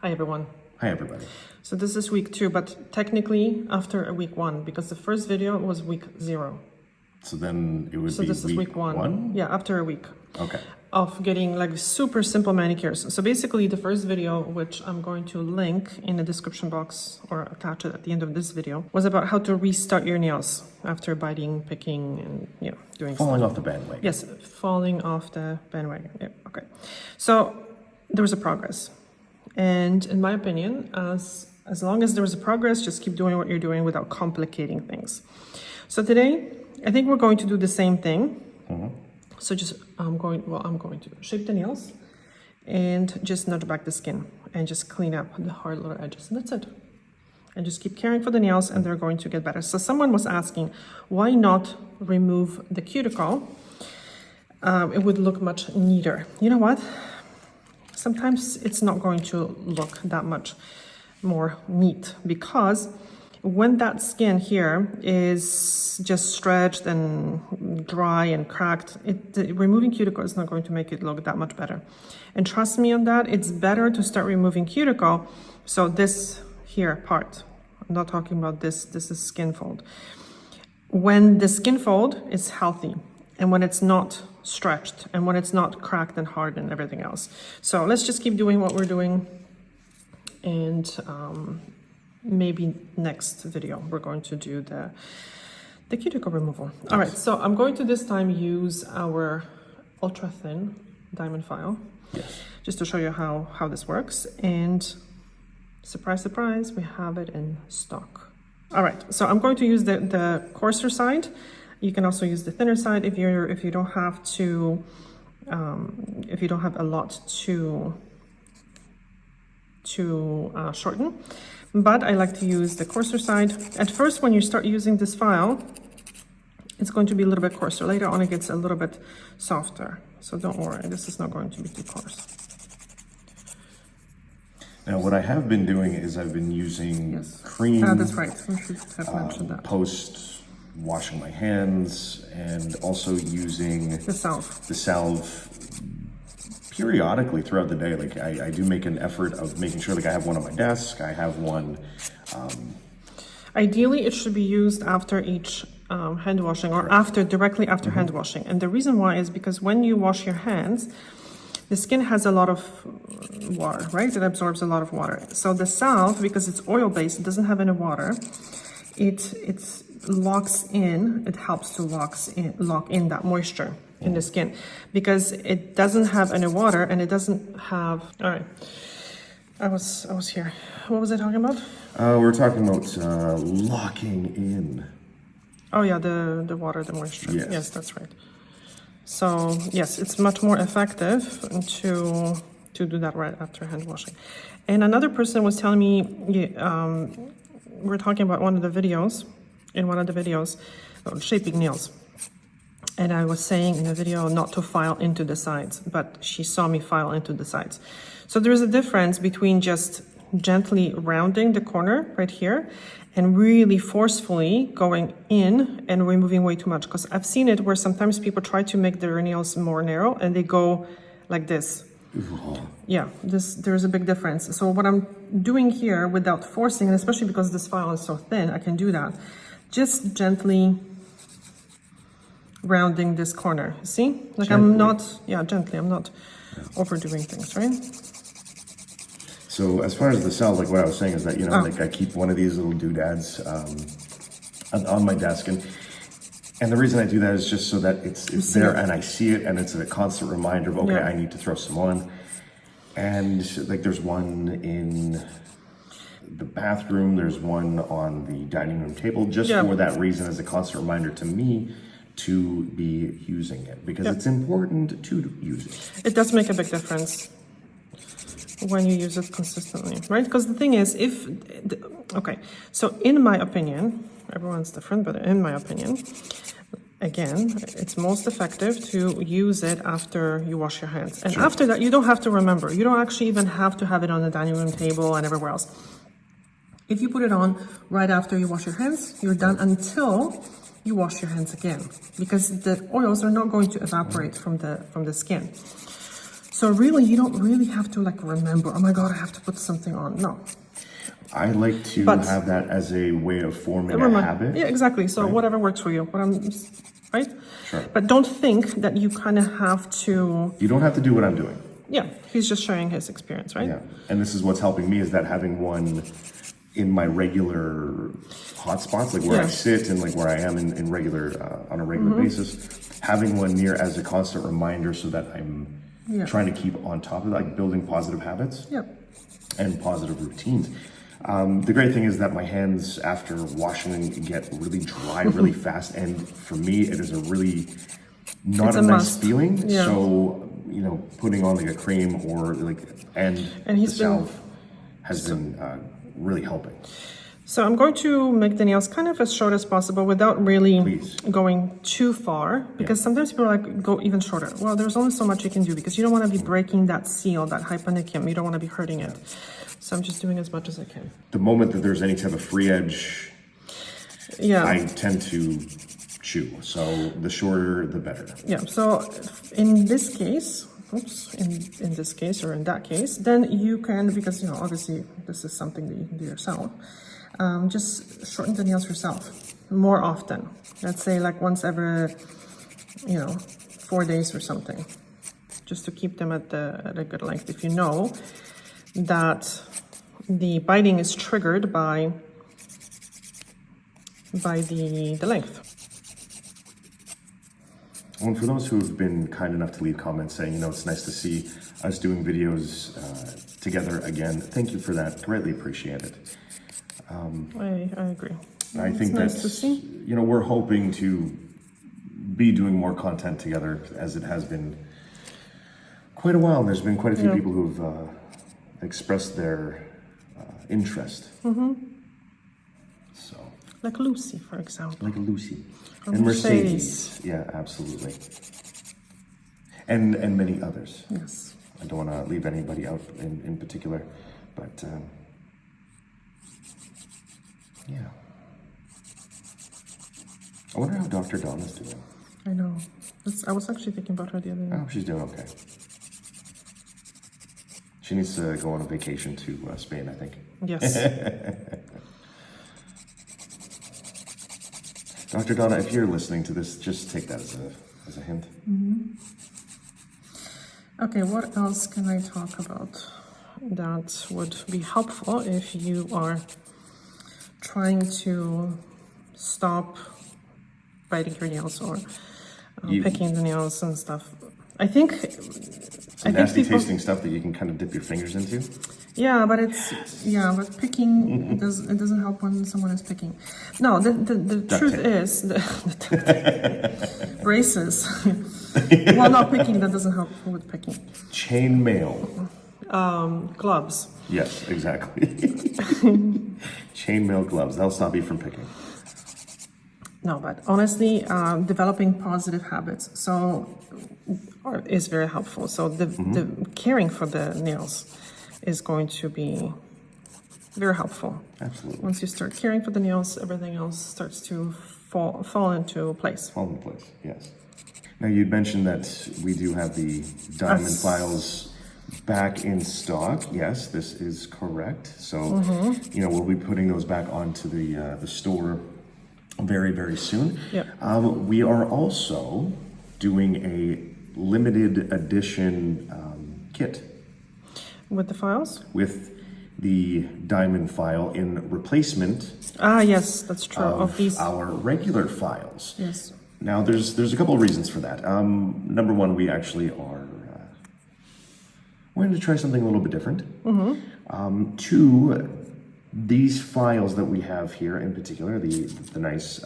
Hi everyone. Hi everybody. So this is week 2, but technically after a week 1, because the first video was week 0. So then it would So be this is week 1. Yeah, after a week. Okay. Of getting like super simple manicures. So basically the first video, which I'm going to link in the description box or attach it at the end of this video, was about how to restart your nails after biting, picking, and doing Falling off the bandwagon. Yes, falling off the bandwagon. Yeah, okay. So there was a progress. And in my opinion, as long as there was a progress, just keep doing what you're doing without complicating things. So today, I think we're going to do the same thing. So just, I'm going to shape the nails and just nudge back the skin and just clean up the hard little edges. And that's it. And just keep caring for the nails and they're going to get better. So someone was asking, why not remove the cuticle? It would look much neater. You know what? Sometimes it's not going to look that much more neat because when that skin here is just stretched and dry and cracked, removing cuticle is not going to make it look that much better. And trust me on that, it's better to start removing cuticle. So this here part, I'm not talking about this is skin fold. When the skin fold is healthy and when it's not stretched and when it's not cracked and hard and everything else. So let's just keep doing what we're doing, and maybe next video we're going to do the cuticle removal. All right, so I'm going to this time use our ultra thin diamond file. Yes. Just to show you how this works, and surprise surprise, we have it in stock. All right, so I'm going to use the coarser side. You can also use the thinner side if you don't have to if you don't have a lot to shorten. But I like to use the coarser side. At first, when you start using this file, it's going to be a little bit coarser. Later on, it gets a little bit softer. So don't worry, this is not going to be too coarse. Now, what I have been doing is I've been using cream. That's right. We should have mentioned that. Post washing my hands, and also using the salve periodically throughout the day. Like I do make an effort of making sure like I have one on my desk. I have one. Ideally, it should be used after each hand washing, or directly after hand washing. And the reason why is because when you wash your hands, the skin has a lot of water, right? It absorbs a lot of water. So the salve, because it's oil-based, it doesn't have any water. It locks in. It helps to lock in that moisture in the skin, because it doesn't have any water and it doesn't have. All right, I was here. What was I talking about? We're talking about locking in. Oh yeah, the water, the moisture. Yes, that's right. So yes, it's much more effective to do that right after hand washing. And another person was telling me, we're talking about one of the videos about shaping nails. And I was saying in the video not to file into the sides, but she saw me file into the sides. So there is a difference between just gently rounding the corner right here and really forcefully going in and removing way too much. Because I've seen it where sometimes people try to make their nails more narrow and they go like this. Yeah, there's a big difference. So what I'm doing here without forcing, and especially because this file is so thin, I can do that. Just gently rounding this corner. See? Like gently. I'm not overdoing things, right? So as far as the salve, like what I was saying is that, like I keep one of these little doodads on my desk, and the reason I do that is just so that it's there and I see it, and it's a constant reminder of, okay, I need to throw some on. And like there's one in the bathroom, there's one on the dining room table, just for that reason, as a constant reminder to me to be using it, because it's important to use it. It does make a big difference when you use it consistently, right? Because the thing is, so in my opinion, everyone's different, but in my opinion, again, it's most effective to use it after you wash your hands. And after that, you don't have to remember. You don't actually even have to have it on the dining room table and everywhere else. If you put it on right after you wash your hands, you're done until you wash your hands again, because the oils are not going to evaporate from the skin. So really, you don't really have to like remember, oh my God, I have to put something on. No. I like to But- have that as a way of forming a habit. Yeah, exactly. So right? whatever works for you. Right? Sure. But don't think that you kind of have to. You don't have to do what I'm doing. Yeah, he's just sharing his experience, right? Yeah, and this is what's helping me is that having one in my regular hotspots, like where I sit and like where I am in regular on a regular basis, having one near as a constant reminder so that I'm trying to keep on top of like building positive habits and positive routines. The great thing is that my hands after washing get really dry really fast, and for me it is a really not a nice feeling. Yeah. So putting on like a cream or like and the salve has been really helping. So I'm going to make the nails kind of as short as possible without really going too far, because sometimes people are like, go even shorter. Well, there's only so much you can do because you don't want to be breaking that seal, that hyponychium. You don't want to be hurting it. So I'm just doing as much as I can. The moment that there's any type of free edge, I tend to chew. So the shorter, the better. Yeah. So in this case, in this case or in that case, then you can, because obviously this is something that you can do yourself. Just shorten the nails yourself more often. Let's say like once every, 4 days or something, just to keep them at a good length. If you know that the biting is triggered by the length. And for those who have been kind enough to leave comments saying, it's nice to see us doing videos together again, thank you for that. Greatly appreciate it. I agree. I think nice to see. We're hoping to be doing more content together, as it has been quite a while. There's been quite a few people who've expressed their interest. So, like Lucy, for example. Like Lucy. Or and Mercedes. Yeah, absolutely. And many others. Yes. I don't want to leave anybody out in particular, but yeah. I wonder how Dr. Donna's doing. I know. I was actually thinking about her the other day. Oh, she's doing okay. She needs to go on a vacation to Spain, I think. Yes. Dr. Donna, if you're listening to this, just take that as a hint. Okay, what else can I talk about that would be helpful if you are trying to stop biting your nails or picking the nails and stuff? I think nasty tasting stuff that you can kind of dip your fingers into. Yeah, but but picking it doesn't help when someone is picking. No, the truth is the braces. Well, not picking, that doesn't help with picking. Chain mail. Gloves. Yes, exactly. Chain mail gloves. That'll stop you from picking. No, but honestly, developing positive habits is very helpful. So the caring for the nails is going to be very helpful. Absolutely. Once you start caring for the nails, everything else starts to fall into place. Fall into place, yes. Now, you'd mentioned that we do have the diamond files back in stock. Yes, this is correct. So, we'll be putting those back onto the store very, very soon. Yep. We are also doing a limited edition kit. With the files? With the diamond file in replacement. Ah, yes, that's true. Of these, our regular files. Yes. Now, there's a couple of reasons for that. Number one, we actually are wanting to try something a little bit different. Two, these files that we have here in particular, the nice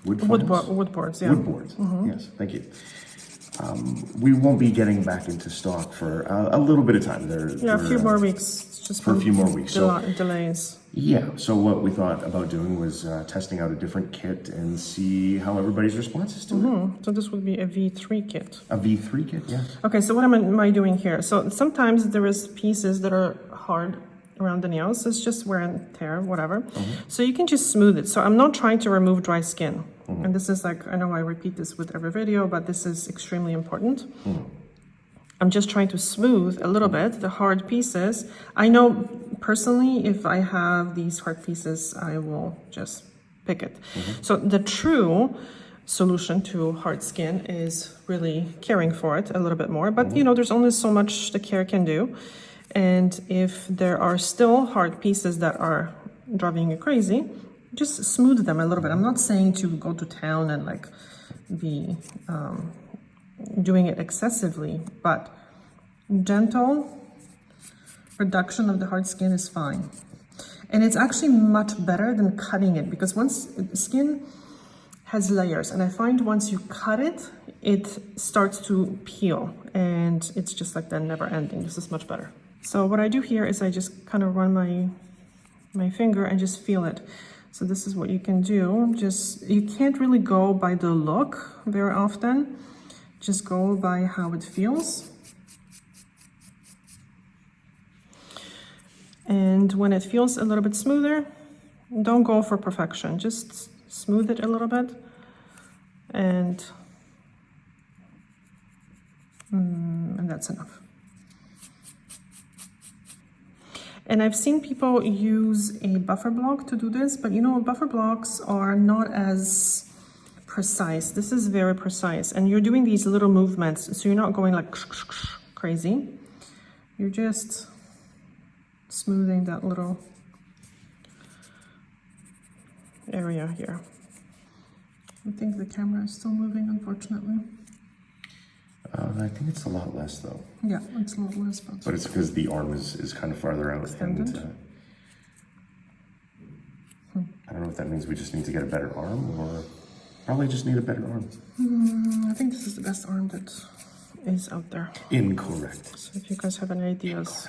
wood files? Woodboards, yeah. Woodboards, yes, thank you. We won't be getting back into stock for a little bit of time. A few more weeks. Just for a few more weeks. Delays. Yeah, so what we thought about doing was testing out a different kit and see how everybody's response is to it. So this would be a V3 kit. A V3 kit, yeah. Okay, so what am I doing here? So sometimes there is pieces that are hard around the nails. It's just wear and tear, whatever. So you can just smooth it. So I'm not trying to remove dry skin. And this is like, I know I repeat this with every video, but this is extremely important. I'm just trying to smooth a little bit the hard pieces. I know personally, if I have these hard pieces, I will just pick it. So the true solution to hard skin is really caring for it a little bit more. But you know, there's only so much the care can do. And if there are still hard pieces that are driving you crazy, just smooth them a little bit. I'm not saying to go to town and like be doing it excessively, but gentle reduction of the hard skin is fine. And it's actually much better than cutting it, because once skin has layers, and I find once you cut it, it starts to peel, and it's just like that never ending. This is much better. So what I do here is I just kind of run my finger and just feel it. So this is what you can do. Just, you can't really go by the look very often. Just go by how it feels. And when it feels a little bit smoother, don't go for perfection. Just smooth it a little bit. And that's enough. And I've seen people use a buffer block to do this, but you know, buffer blocks are not as precise. This is very precise, and you're doing these little movements, so you're not going like crazy. You're just smoothing that little area here. I think the camera is still moving, unfortunately. I think it's a lot less though. Yeah, it's a lot less. But it's because the arm is kind of farther out. Extended. And I don't know if that means we just need to get a better arm, or probably just need a better arm. I think this is the best arm that is out there. Incorrect. So if you guys have any ideas,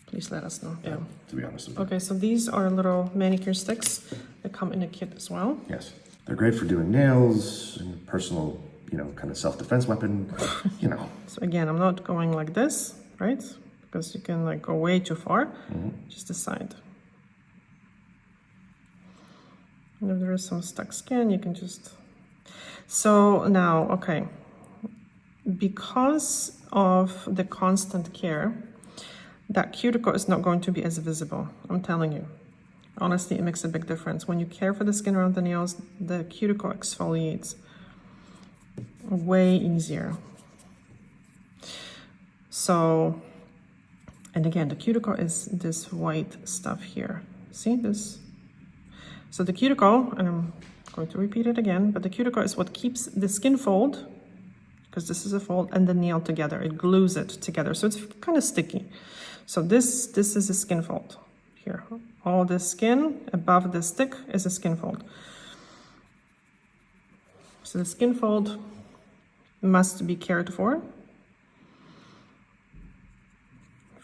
please let us know. Yeah. To be honest with you. Okay, so these are little manicure sticks that come in a kit as well. Yes. They're great for doing nails and personal, you know, kind of self-defense weapon, you know. So again, I'm not going like this, right? Because you can like go way too far. Just decide. And if there is some stuck skin, you can just... So now, okay, because of the constant care, that cuticle is not going to be as visible. I'm telling you. Honestly, it makes a big difference. When you care for the skin around the nails, the cuticle exfoliates way easier. So, and again, the cuticle is this white stuff here. See this? So the cuticle, and I'm going to repeat it again, but the cuticle is what keeps the skin fold, because this is a fold, and the nail together. It glues it together, so it's kind of sticky. So this is a skin fold here. All the skin above the stick is a skin fold. So the skin fold must be cared for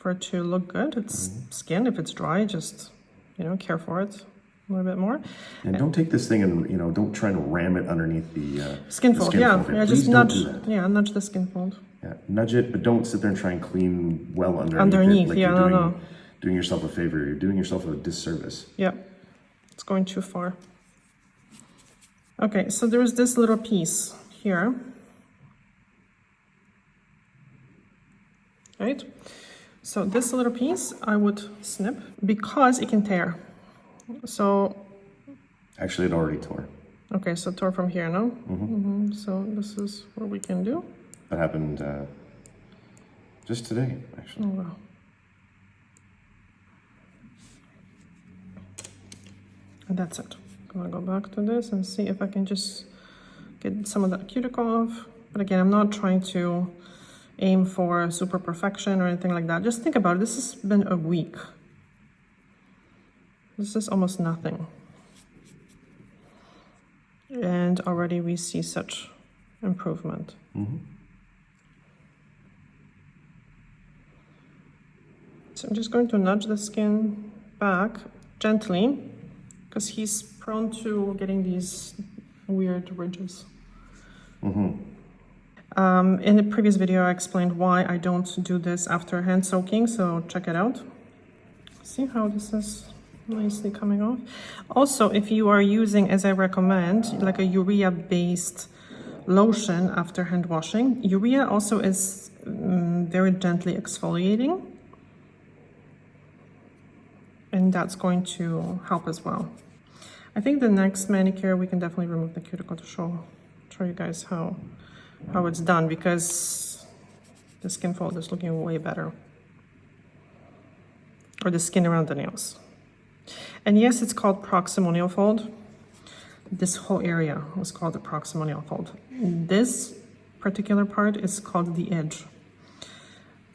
it to look good. It's skin. If it's dry, just, you know, care for it a little bit more. And don't take this thing and, you know, don't try to ram it underneath the skin fold. Yeah, just nudge. Yeah, nudge the skin fold. Yeah, nudge it, but don't sit there and try and clean well underneath it. Like yeah, you're doing yourself a favor. You're doing yourself a disservice. Yep, it's going too far. Okay, so there's this little piece here. Right? So this little piece I would snip because it can tear. So actually, it already tore. Okay, so tore from here, no? So this is what we can do. That happened just today, actually. Oh, wow. And that's it. I'm gonna go back to this and see if I can just get some of that cuticle off. But again, I'm not trying to aim for super perfection or anything like that. Just think about it. This has been a week. This is almost nothing. And already we see such improvement. So I'm just going to nudge the skin back gently, because he's prone to getting these weird ridges. In the previous video, I explained why I don't do this after hand soaking, so check it out. See how this is nicely coming off? Also, if you are using, as I recommend, like a urea-based lotion after hand washing, urea also is very gently exfoliating. And that's going to help as well. I think the next manicure, we can definitely remove the cuticle to show you guys how it's done, because the skin fold is looking way better. Or the skin around the nails. And yes, it's called proximal nail fold. This whole area was called the proximal nail fold. This particular part is called the edge.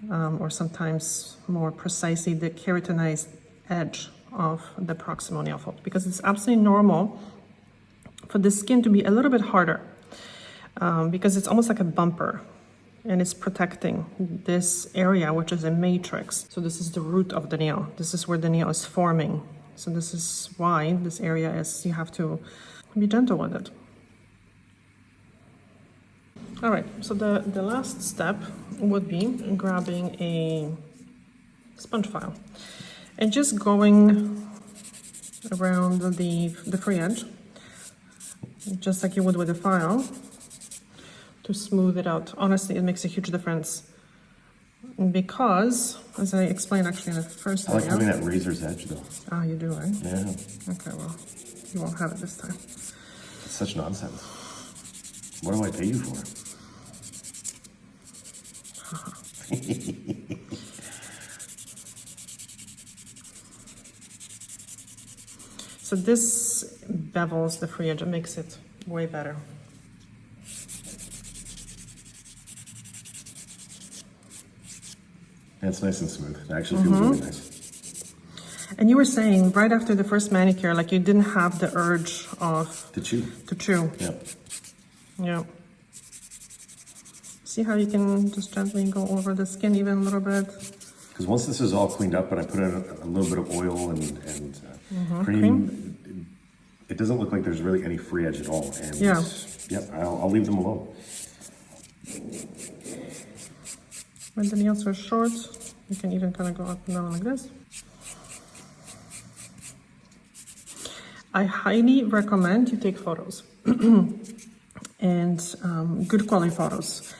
Or sometimes more precisely, the keratinized edge of the proximal nail fold, because it's absolutely normal for the skin to be a little bit harder, because it's almost like a bumper, and it's protecting this area, which is a matrix. So this is the root of the nail. This is where the nail is forming. So this is why this area is, you have to be gentle with it. All right, so the last step would be grabbing a sponge file and just going around the free edge, just like you would with a file, to smooth it out. Honestly, it makes a huge difference, because, as I explained actually in the first I like video. having that razor's edge though. Ah, you do, right? Yeah. Okay, well, you won't have it this time. It's such nonsense. What do I pay you for? So this bevels the free edge, it makes it way better. Yeah, it's nice and smooth. It actually feels really nice. And you were saying right after the first manicure, like you didn't have the urge of To chew. to chew. Yeah. Yeah. See how you can just gently go over the skin even a little bit. Because once this is all cleaned up and I put in a little bit of oil and cream, it doesn't look like there's really any free edge at all. And Yeah. Yep, I'll leave them alone. When the nails are short, you can even kind of go up and down like this. I highly recommend you take photos and good quality photos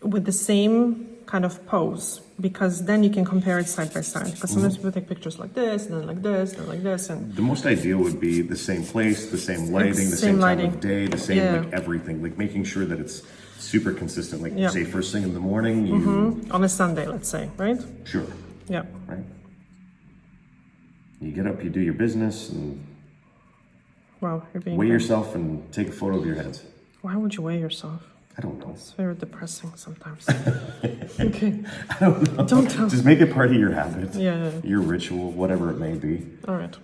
with the same kind of pose, because then you can compare it side by side. Because sometimes people take pictures like this, and then like this, and then like this, and The most ideal would be the same place, the same lighting, the same time of day, the same like everything, like making sure that it's super consistent. Like say first thing in the morning, you on a Sunday, let's say, right? sure, Yeah. right? You get up, you do your business, and Wow, you're being. weigh yourself and take a photo of your heads. Why would you weigh yourself? I don't know. It's very depressing sometimes. Okay. I don't know. Don't tell. Just make it part of your habit. Yeah. Your ritual, whatever it may be. All right.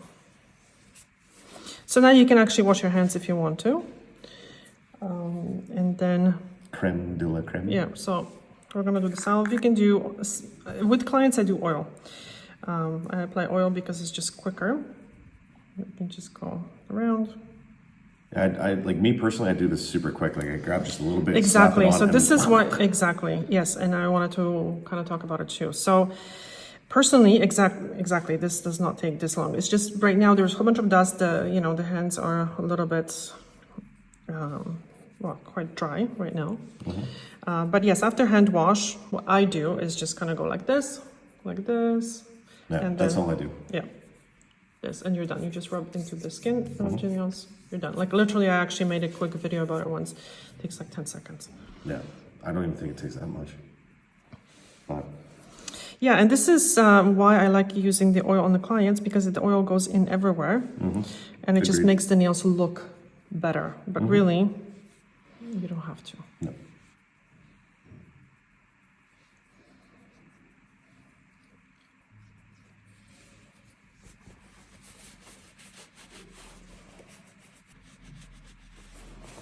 So now you can actually wash your hands if you want to. And then, Creme de la creme. yeah, so we're going to do the salve. You can do, with clients, I do oil. I apply oil because it's just quicker. You can just go around. I like me personally, I do this super quick. Like I grab just a little bit. Exactly. slap it on, So this and is what, exactly. Yes. And I wanted to kind of talk about it too. So personally, exactly. This does not take this long. It's just right now there's a whole bunch of dust. The hands are a little bit, quite dry right now. But yes, after hand wash, what I do is just kind of go like this. Yeah, and that's then- all I do. Yeah. This, and you're done. You just rub into the skin, rub your nails, you're done. Like literally, I actually made a quick video about it once. It takes like 10 seconds. Yeah, I don't even think it takes that much. But Yeah, and this is why I like using the oil on the clients, because the oil goes in everywhere, and it just Agreed. makes the nails look better. But really, you don't have to. no.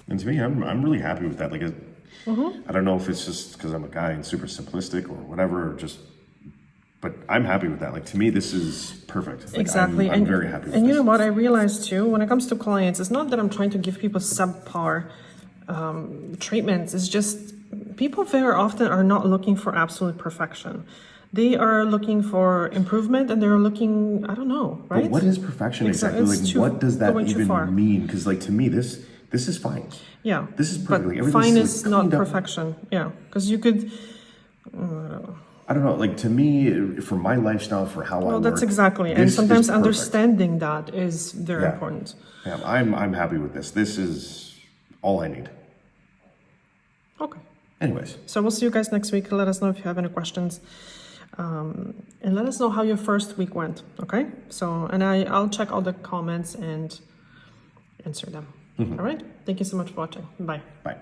And to me, I'm really happy with that. Like, I don't know if it's just because I'm a guy and super simplistic or whatever, or just, but I'm happy with that. Like to me, this is perfect. Like, Exactly. I'm very happy with And this. you know what I realized too, when it comes to clients, it's not that I'm trying to give people subpar treatments. It's just people very often are not looking for absolute perfection. They are looking for improvement, and they're looking, I don't know, right? But what is perfection exactly? It's Like, too- what does that going too far. even mean? Because, like, to me, this is fine. Yeah. This is But perfect. Like, everything's, fine like, is not cleaned up. perfection. Yeah. Because you could, I don't know. Like, to me, for my lifestyle, for how I well, work, that's exactly. And this is sometimes perfect. understanding that is very Yeah. important. Yeah, I'm happy with this. This is all I need. Okay. Anyways, So we'll see you guys next week. Let us know if you have any questions. And let us know how your first week went. Okay. So, and I'll check all the comments and answer them. All right. Thank you so much for watching. Bye. bye.